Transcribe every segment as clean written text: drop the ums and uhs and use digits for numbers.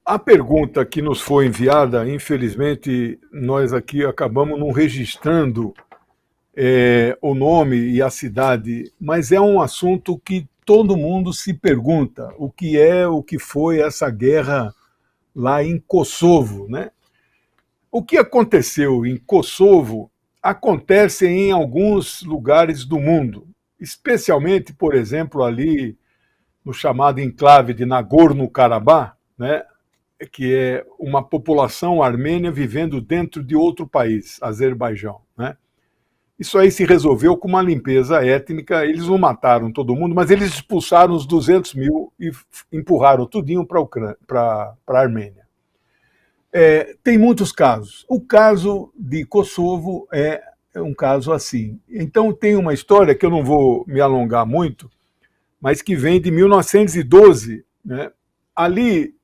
A pergunta que nos foi enviada, infelizmente, nós aqui acabamos não registrando o nome e a cidade, mas é um assunto que todo mundo se pergunta: o que foi essa guerra lá em Kosovo, né? O que aconteceu em Kosovo acontece em alguns lugares do mundo, especialmente, por exemplo, ali no chamado enclave de Nagorno-Karabakh, né? Que é uma população armênia vivendo dentro de outro país, Azerbaijão, né? Isso aí se resolveu com uma limpeza étnica. Eles não mataram todo mundo, mas eles expulsaram os 200 mil e empurraram tudinho para a Armênia. Tem muitos casos. O caso de Kosovo é um caso assim. Então tem uma história que eu não vou me alongar muito, mas que vem de 1912, né? Ali,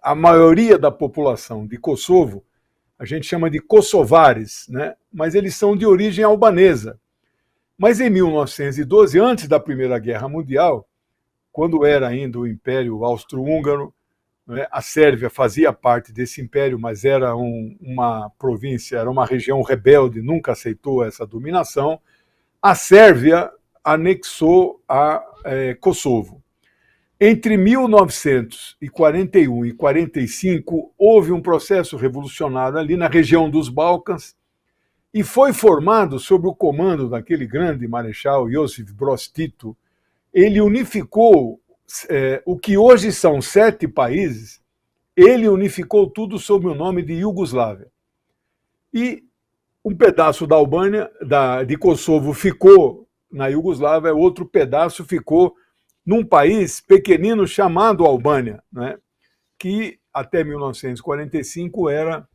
a maioria da população de Kosovo, a gente chama de kosovares, né? Mas eles são de origem albanesa. Mas em 1912, antes da Primeira Guerra Mundial, quando era ainda o Império Austro-Húngaro, né, a Sérvia fazia parte desse império, mas era uma província, era uma região rebelde, nunca aceitou essa dominação. A Sérvia anexou a Kosovo. Entre 1941 e 1945, houve um processo revolucionário ali na região dos Balcãs e foi formado, sob o comando daquele grande marechal Josip Broz Tito. Ele unificou o que hoje são 7 países, ele unificou tudo sob o nome de Iugoslávia. E um pedaço da Albânia, de Kosovo, ficou na Iugoslávia, outro pedaço ficou num país pequenino chamado Albânia, né, que até 1945 era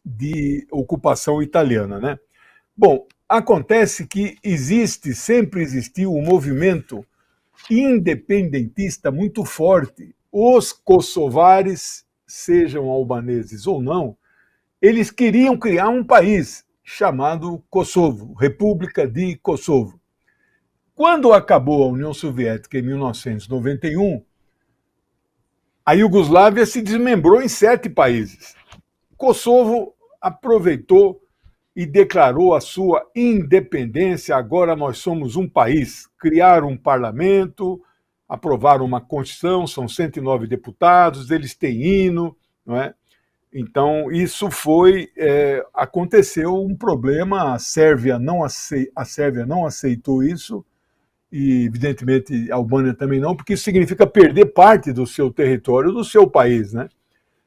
de ocupação italiana, né? Bom, acontece que sempre existiu um movimento independentista muito forte. Os kosovares, sejam albaneses ou não, eles queriam criar um país chamado Kosovo, República de Kosovo. Quando acabou a União Soviética em 1991, a Iugoslávia se desmembrou em 7 países. Kosovo aproveitou e declarou a sua independência. Agora nós somos um país. Criaram um parlamento, aprovaram uma constituição, são 109 deputados, eles têm hino, não é? Então, isso aconteceu um problema, a Sérvia não aceitou isso, e evidentemente a Albânia também não, porque isso significa perder parte do seu território, do seu país, né?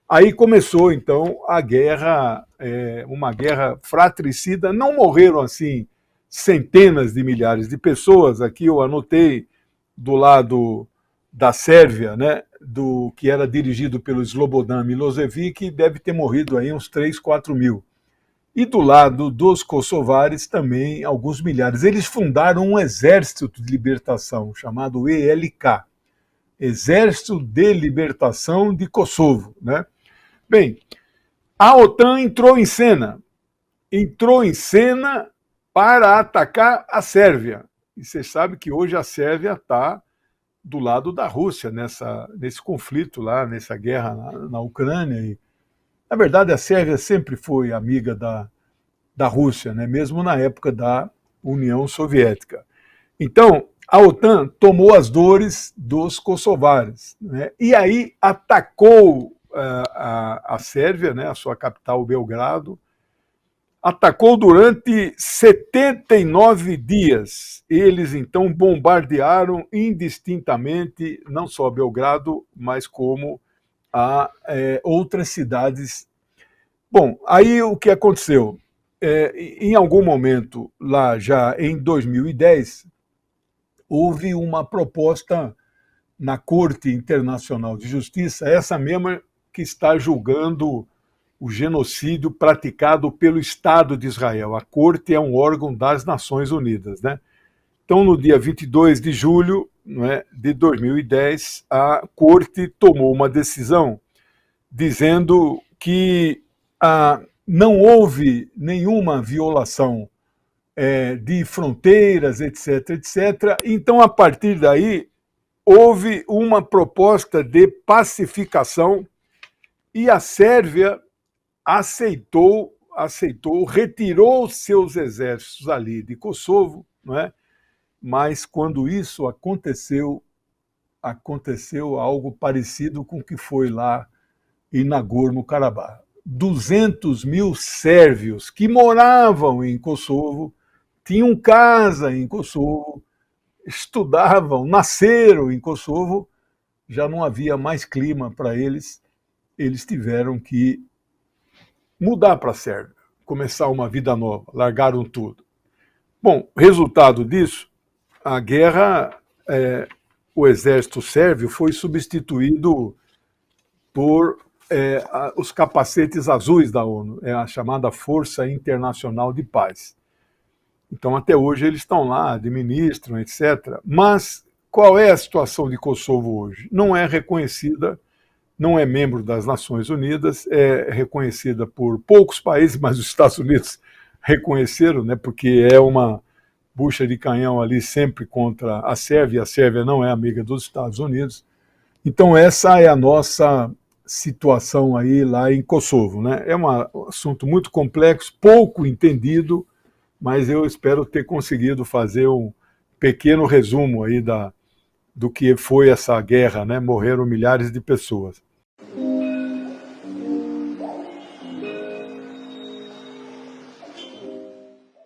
Aí começou, então, a guerra, uma guerra fratricida. Não morreram, assim, centenas de milhares de pessoas. Aqui eu anotei do lado da Sérvia, né, que era dirigido pelo Slobodan Milosevic, deve ter morrido aí uns 3, 4 mil. E do lado dos kosovares também alguns milhares. Eles fundaram um exército de libertação chamado ELK, Exército de Libertação de Kosovo, né? Bem, a OTAN entrou em cena para atacar a Sérvia. E você sabe que hoje a Sérvia está do lado da Rússia nesse conflito lá, nessa guerra na Ucrânia. E, na verdade, a Sérvia sempre foi amiga da Rússia, né? Mesmo na época da União Soviética. Então, a OTAN tomou as dores dos kosovares, né? E aí atacou a Sérvia, né, a sua capital, Belgrado, atacou durante 79 dias. Eles, então, bombardearam indistintamente, não só Belgrado, mas como outras cidades. Bom, aí o que aconteceu? Em algum momento, lá já em 2010, houve uma proposta na Corte Internacional de Justiça, essa mesma que está julgando o genocídio praticado pelo Estado de Israel. A Corte é um órgão das Nações Unidas, né? Então, no dia 22 de julho, né, de 2010, a Corte tomou uma decisão dizendo que não houve nenhuma violação de fronteiras, etc., etc. Então, a partir daí, houve uma proposta de pacificação e a Sérvia aceitou, retirou seus exércitos ali de Kosovo, não é? Mas quando isso aconteceu algo parecido com o que foi lá em Nagorno-Karabakh. 200 mil sérvios que moravam em Kosovo, tinham casa em Kosovo, estudavam, nasceram em Kosovo, já não havia mais clima para eles, eles tiveram que mudar para a Sérvia, começar uma vida nova, largaram tudo. Bom, resultado disso, a guerra, o exército sérvio foi substituído por os capacetes azuis da ONU, a chamada Força Internacional de Paz. Então, até hoje, eles estão lá, administram, etc. Mas qual é a situação de Kosovo hoje? Não é reconhecida, não é membro das Nações Unidas, é reconhecida por poucos países, mas os Estados Unidos reconheceram, né, porque é uma bucha de canhão ali sempre contra a Sérvia não é amiga dos Estados Unidos. Então, essa é a nossa situação aí lá em Kosovo, né? É um assunto muito complexo, pouco entendido, mas eu espero ter conseguido fazer um pequeno resumo aí do que foi essa guerra, né? Morreram milhares de pessoas.